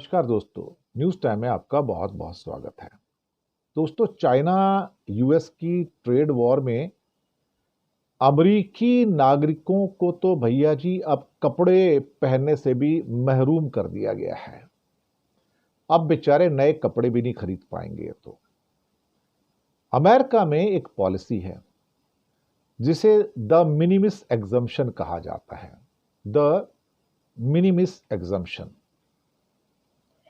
नमस्कार दोस्तों, news time में आपका बहुत बहुत स्वागत है। दोस्तों, चाइना यूएस की ट्रेड वॉर में अमेरिकी नागरिकों को तो भैया जी अब कपड़े पहनने से भी महरूम कर दिया गया है। अब बेचारे नए कपड़े भी नहीं खरीद पाएंगे। तो अमेरिका में एक पॉलिसी है जिसे द मिनिमिस एग्जम्पशन कहा जाता है। द मिनिमिस एग्जम्पशन,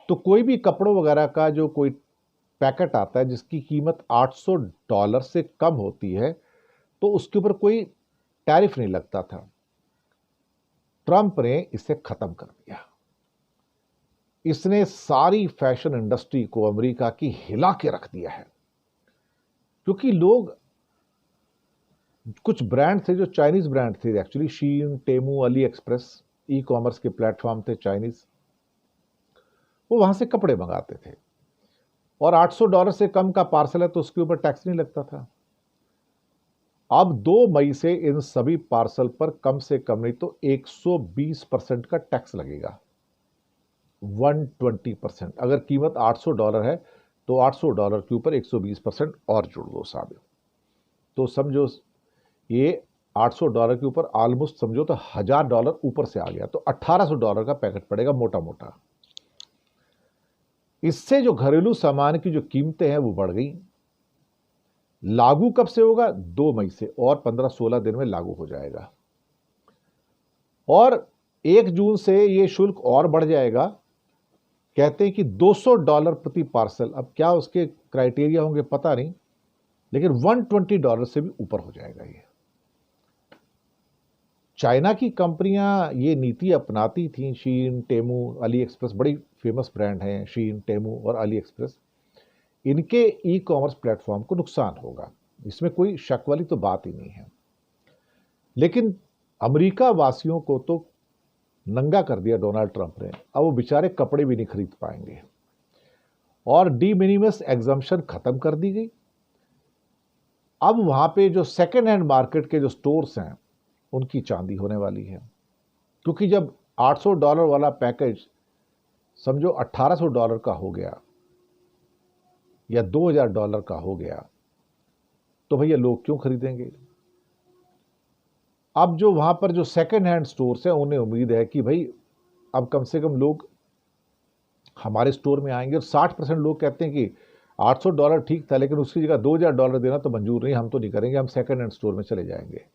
तो कोई भी कपड़ों वगैरह का जो कोई पैकेट आता है जिसकी कीमत $800 से कम होती है तो उसके ऊपर कोई टैरिफ नहीं लगता था। ट्रंप ने इसे खत्म कर दिया। इसने सारी फैशन इंडस्ट्री को अमेरिका की हिला के रख दिया है, क्योंकि लोग, कुछ ब्रांड थे जो चाइनीज ब्रांड थे, actually Shein, Temu, AliExpress, e commerce के प्लेटफॉर्म थे चाइनीज, वो वहां से कपड़े मंगाते थे और $800 से कम का पार्सल है तो उसके ऊपर टैक्स नहीं लगता था। अब 2 मई से इन सभी पार्सल पर कम से कम नहीं तो 120% का टैक्स लगेगा। 120%। अगर कीमत $800 है तो $800 के ऊपर 120% और जुड़ दो साहब। तो समझो ये $800 के ऊपर ऑलमोस्ट समझो तो $1000 ऊपर से आ गया, तो $1800 का पैकेट पड़ेगा मोटा मोटा। इससे जो घरेलू सामान की जो कीमतें हैं वो बढ़ गई। लागू कब से होगा? 2 मई से, और 15-16 दिन में लागू हो जाएगा। और 1 जून से ये शुल्क और बढ़ जाएगा। कहते हैं कि $200 प्रति पार्सल। अब क्या उसके क्राइटेरिया होंगे पता नहीं, लेकिन $120 से भी ऊपर हो जाएगा ये। चाइना की कंपनियां ये नीति अपनाती थी। शीन, टेमू, अली एक्सप्रेस, बड़ी फेमस ब्रांड हैं शीन, टेमू और अली एक्सप्रेस। इनके ई कॉमर्स प्लेटफॉर्म को नुकसान होगा, इसमें कोई शक वाली तो बात ही नहीं है। लेकिन अमेरिका वासियों को तो नंगा कर दिया डोनाल्ड ट्रंप ने। अब वो बेचारे कपड़े भी नहीं खरीद पाएंगे और डी मिनिमस एग्जम्पशन खत्म कर दी गई। अब वहां पे जो सेकेंड हैंड मार्केट के जो स्टोर्स हैं उनकी चांदी होने वाली है, क्योंकि जब $800 वाला पैकेज समझो $1800 का हो गया या $2000 का हो गया तो भैया लोग क्यों खरीदेंगे। अब जो वहां पर जो सेकेंड हैंड स्टोर्स हैं उन्हें उम्मीद है कि भाई अब कम से कम लोग हमारे स्टोर में आएंगे। और 60% लोग कहते हैं कि $800 ठीक था, लेकिन उसकी जगह $2000 देना तो मंजूर नहीं, हम तो नहीं करेंगे, हम सेकेंड हैंड स्टोर में चले जाएंगे।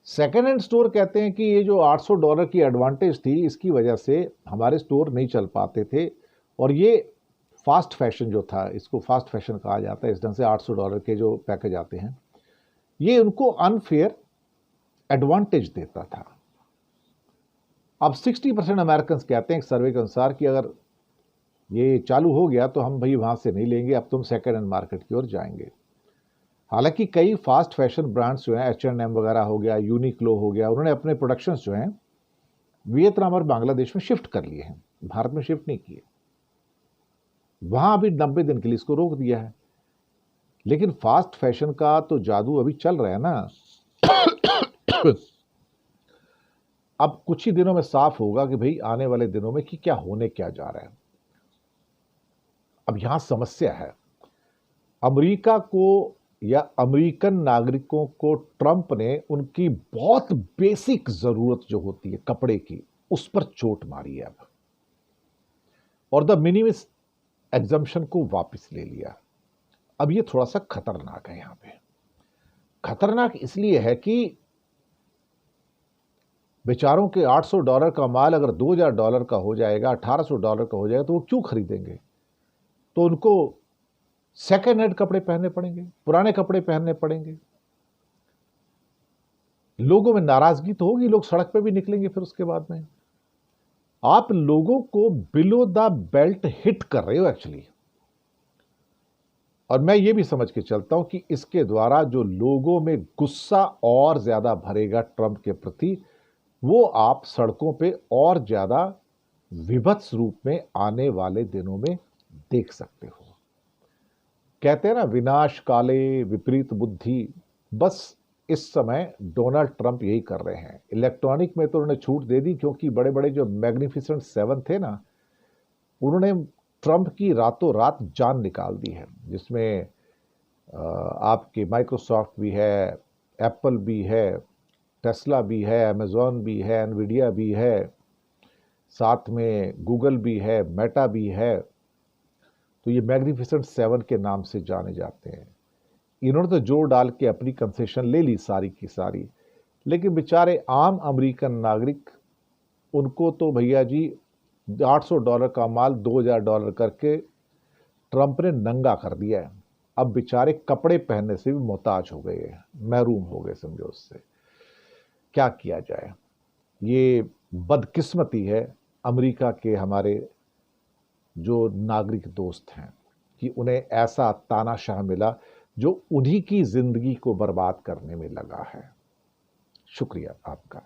सेकेंड हैंड स्टोर कहते हैं कि ये जो $800 की एडवांटेज थी, इसकी वजह से हमारे स्टोर नहीं चल पाते थे। और ये फास्ट फैशन जो था, इसको फास्ट फैशन कहा जाता है, इस ढंग से $800 के जो पैकेज आते हैं, ये उनको अनफेयर एडवांटेज देता था। अब 60% अमेरिकन कहते हैं एक सर्वे के अनुसार कि अगर ये चालू हो गया तो हम भाई वहां से नहीं लेंगे, अब तुम सेकेंड हैंड मार्केट की ओर जाएंगे। हालांकि कई फास्ट फैशन ब्रांड्स जो हैं, H&M वगैरह हो गया, यूनिक्लो हो गया, उन्होंने अपने प्रोडक्शंस जो हैं वियतनाम और बांग्लादेश में शिफ्ट कर लिए हैं, भारत में शिफ्ट नहीं किए। वहां अभी 90 दिन के लिए इसको रोक दिया है। लेकिन फास्ट फैशन का तो जादू अभी चल रहा है ना। अब कुछ ही दिनों में साफ होगा कि भाई आने वाले दिनों में कि क्या होने क्या जा रहा है। अब यहां समस्या है, अमेरिका को या अमेरिकन नागरिकों को ट्रंप ने उनकी बहुत बेसिक जरूरत जो होती है कपड़े की, उस पर चोट मारी है अब, और द मिनिमस एग्जम्पशन को वापस ले लिया। अब ये थोड़ा सा खतरनाक है। यहां पे खतरनाक इसलिए है कि बेचारों के $800 का माल अगर $2000 का हो जाएगा, $1800 का हो जाएगा, तो वो क्यों खरीदेंगे। तो उनको सेकेंड हैंड कपड़े पहनने पड़ेंगे, पुराने कपड़े पहनने पड़ेंगे। लोगों में नाराजगी तो होगी, लोग सड़क पे भी निकलेंगे। फिर उसके बाद में आप लोगों को बिलो द बेल्ट हिट कर रहे हो एक्चुअली। और मैं ये भी समझ के चलता हूं कि इसके द्वारा जो लोगों में गुस्सा और ज्यादा भरेगा ट्रंप के प्रति, वो आप सड़कों पे और ज्यादा विभत्स रूप में आने वाले दिनों में देख सकते हो। कहते हैं ना, विनाश काले विपरीत बुद्धि। बस इस समय डोनाल्ड ट्रंप यही कर रहे हैं। इलेक्ट्रॉनिक में तो उन्होंने छूट दे दी, क्योंकि बड़े बड़े जो मैग्निफिसेंट 7 थे ना, उन्होंने ट्रंप की रातों रात जान निकाल दी है, जिसमें आपके माइक्रोसॉफ्ट भी है, एप्पल भी है, टेस्ला भी है, अमेजॉन भी है, एनवीडिया भी है, साथ में गूगल भी है, मेटा भी है। तो ये मैग्निफिसेंट सेवन के नाम से जाने जाते हैं। इन्होंने तो जोर डाल के अपनी कंसेशन ले ली सारी की सारी, लेकिन बेचारे आम अमेरिकन नागरिक, उनको तो भैया जी $800 का माल $2000 करके ट्रंप ने नंगा कर दिया है। अब बेचारे कपड़े पहनने से भी मोहताज हो गए हैं, महरूम हो गए समझो उससे। क्या किया जाए, ये बदकिस्मती है अमेरिका के हमारे जो नागरिक दोस्त हैं कि उन्हें ऐसा तानाशाह मिला जो उन्हीं की जिंदगी को बर्बाद करने में लगा है। शुक्रिया आपका।